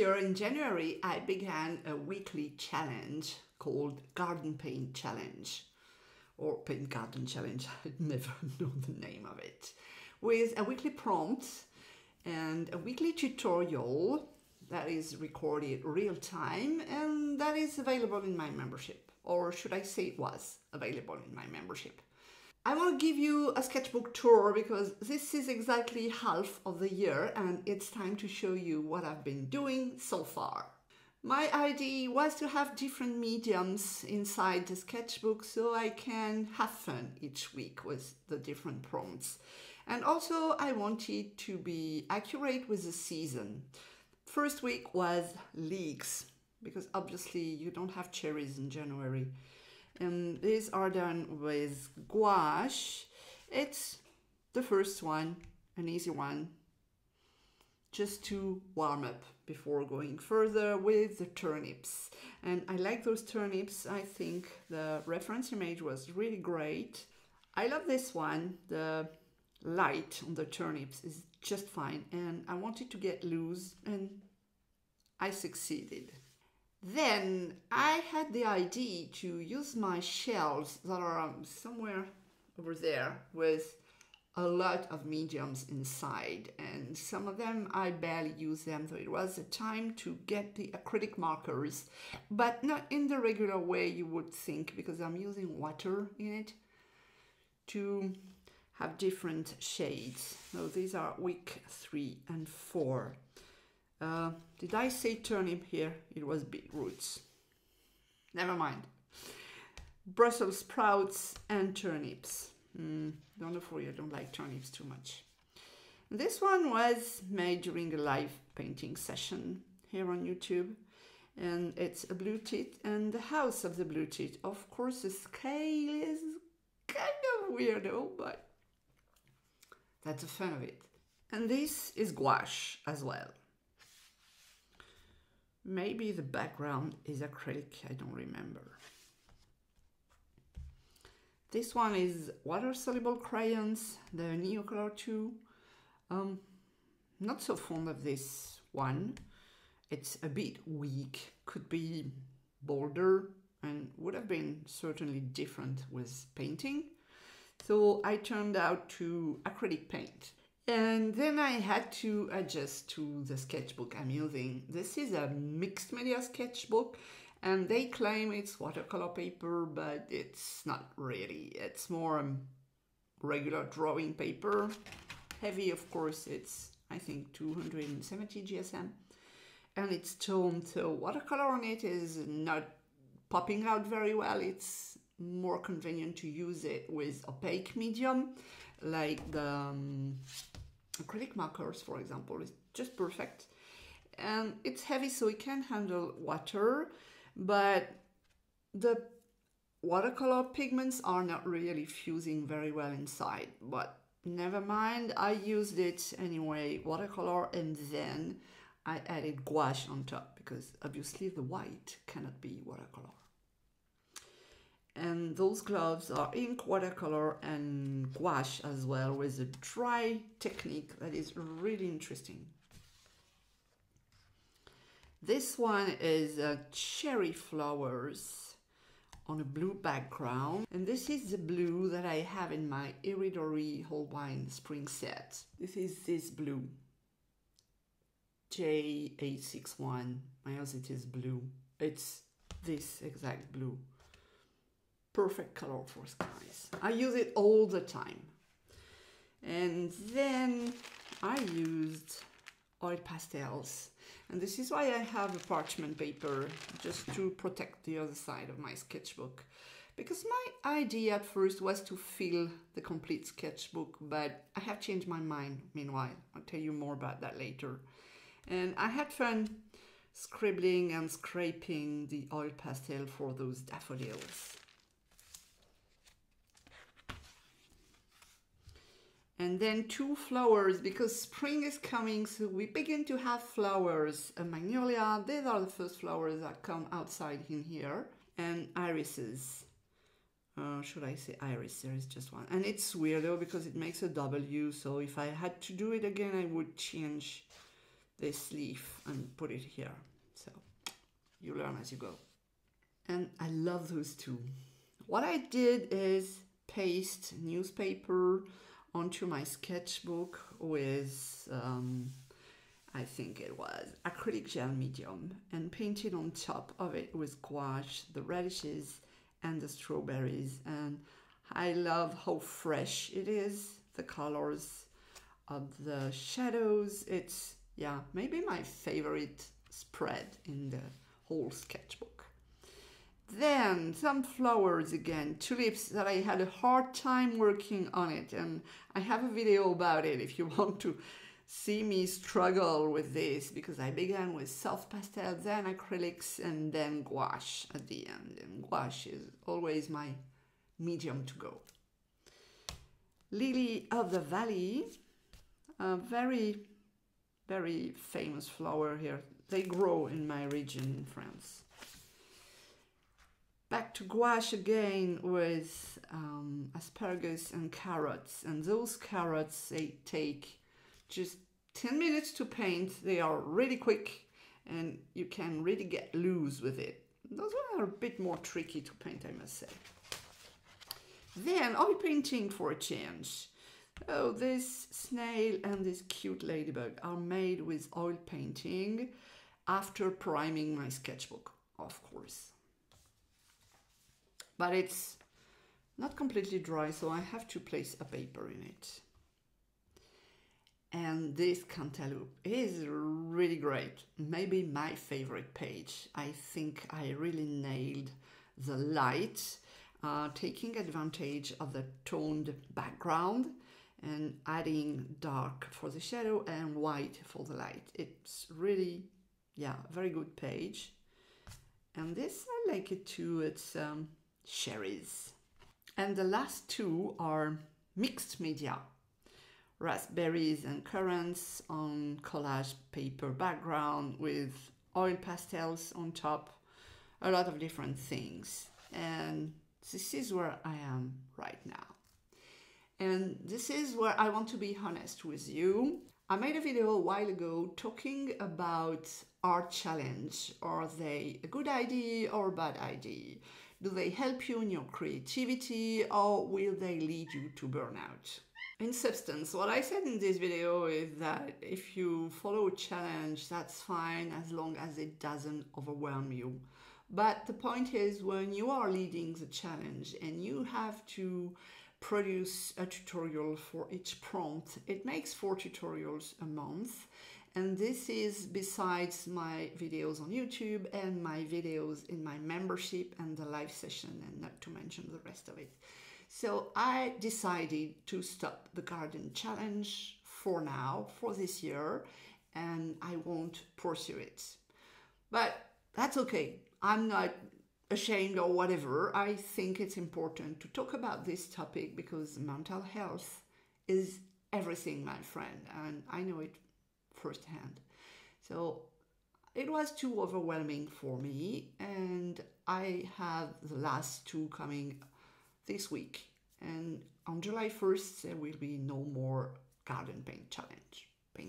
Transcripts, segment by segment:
year in January, I began a weekly challenge called Garden Paint Challenge, or Paint Garden Challenge, I never know the name of it, with a weekly prompt and a weekly tutorial that is recorded real time, and that is available in my membership, or should I say it was available in my membership. I want to give you a sketchbook tour because this is exactly half of the year and it's time to show you what I've been doing so far. My idea was to have different mediums inside the sketchbook so I can have fun each week with the different prompts. And also I wanted to be accurate with the season. First week was leeks, because obviously you don't have cherries in January. And these are done with gouache. It's the first one, an easy one, just to warm up before going further with the turnips. And I like those turnips. I think the reference image was really great. I love this one. The light on the turnips is just fine, and I wanted to get loose and I succeeded. Then I had the idea to use my shells that are somewhere over there with a lot of mediums inside, and some of them I barely use them, so it was a time to get the acrylic markers, but not in the regular way you would think, because I'm using water in it to have different shades. So these are week 3 and 4. Did I say turnip here? It was beetroots. Never mind. Brussels sprouts and turnips. Don't know for you, I don't like turnips too much. This one was made during a live painting session here on YouTube. And it's a blue tit and the house of the blue tit. Of course, the scale is kind of weirdo, but that's the fun of it. And this is gouache as well. Maybe the background is acrylic, I don't remember. This one is water-soluble crayons, the Neocolor 2. Not so fond of this one. It's a bit weak, could be bolder, and would have been certainly different with painting. So I turned out to acrylic paint. And then I had to adjust to the sketchbook I'm using. This is a mixed media sketchbook, and they claim it's watercolor paper, but it's not really. It's more regular drawing paper. Heavy, of course, it's, I think, 270 GSM. And it's toned, so watercolor on it is not popping out very well. It's more convenient to use it with opaque medium, like the acrylic markers, for example. It's just perfect. And it's heavy, so it can handle water, but the watercolor pigments are not really fusing very well inside. But never mind, I used it anyway, watercolor, and then I added gouache on top, because obviously the white cannot be watercolor. And those gloves are ink, watercolor, and gouache as well, with a dry technique that is really interesting. This one is cherry flowers on a blue background, and this is the blue that I have in my Iridori Holbein spring set. This is this blue, J861. I guess it is blue. It's this exact blue. Perfect color for skies. I use it all the time. And then I used oil pastels. And this is why I have a parchment paper, just to protect the other side of my sketchbook. Because my idea at first was to fill the complete sketchbook, but I have changed my mind meanwhile. I'll tell you more about that later. And I had fun scribbling and scraping the oil pastel for those daffodils. And then 2 flowers, because spring is coming, so we begin to have flowers. A magnolia, these are the first flowers that come outside in here. And irises. Should I say iris? There is just one. And it's weird though, because it makes a W, so if I had to do it again, I would change this leaf and put it here. So you learn as you go. And I love those two. What I did is paste newspaper onto my sketchbook with, I think it was acrylic gel medium, and painted on top of it with gouache the radishes and the strawberries. And I love how fresh it is, the colors of the shadows. It's, yeah, maybe my favorite spread in the whole sketchbook. Then some flowers again, tulips that I had a hard time working on it, and I have a video about it if you want to see me struggle with this, because I began with soft pastel, then acrylics, and then gouache at the end. And gouache is always my medium to go. Lily of the Valley, a very, very famous flower here. They grow in my region in France. Back to gouache again with asparagus and carrots. And those carrots, they take just 10 minutes to paint. They are really quick and you can really get loose with it. Those ones are a bit more tricky to paint, I must say. Then oil painting for a change. Oh, this snail and this cute ladybug are made with oil painting after priming my sketchbook, of course. But it's not completely dry, so I have to place a paper in it. And this cantaloupe is really great. Maybe my favorite page. I think I really nailed the light, taking advantage of the toned background and adding dark for the shadow and white for the light. It's really, yeah, very good page. And this, I like it too. It's cherries. And the last two are mixed media. Raspberries and currants on collage paper background with oil pastels on top, a lot of different things. And this is where I am right now. And this is where I want to be honest with you. I made a video a while ago talking about art challenge. Are they a good idea or a bad idea? Do they help you in your creativity, or will they lead you to burnout? In substance, what I said in this video is that if you follow a challenge, that's fine as long as it doesn't overwhelm you. But the point is, when you are leading the challenge and you have to produce a tutorial for each prompt, it makes 4 tutorials a month. And this is besides my videos on YouTube and my videos in my membership and the live session, and not to mention the rest of it. So I decided to stop the garden challenge for now, for this year, and I won't pursue it. But that's okay. I'm not ashamed or whatever. I think it's important to talk about this topic because mental health is everything, my friend, and I know it firsthand. So it was too overwhelming for me, and I have the last 2 coming this week, and on July 1st there will be no more garden paint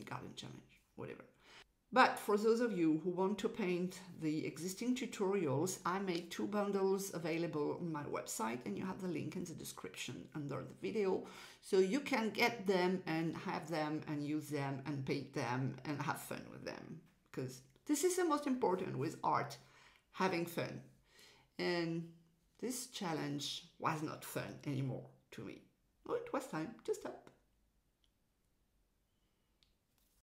garden challenge, whatever. But for those of you who want to paint the existing tutorials, I made 2 bundles available on my website, and you have the link in the description under the video, so you can get them and have them and use them and paint them and have fun with them, because this is the most important with art, having fun. And this challenge was not fun anymore to me. Oh, it was time to stop.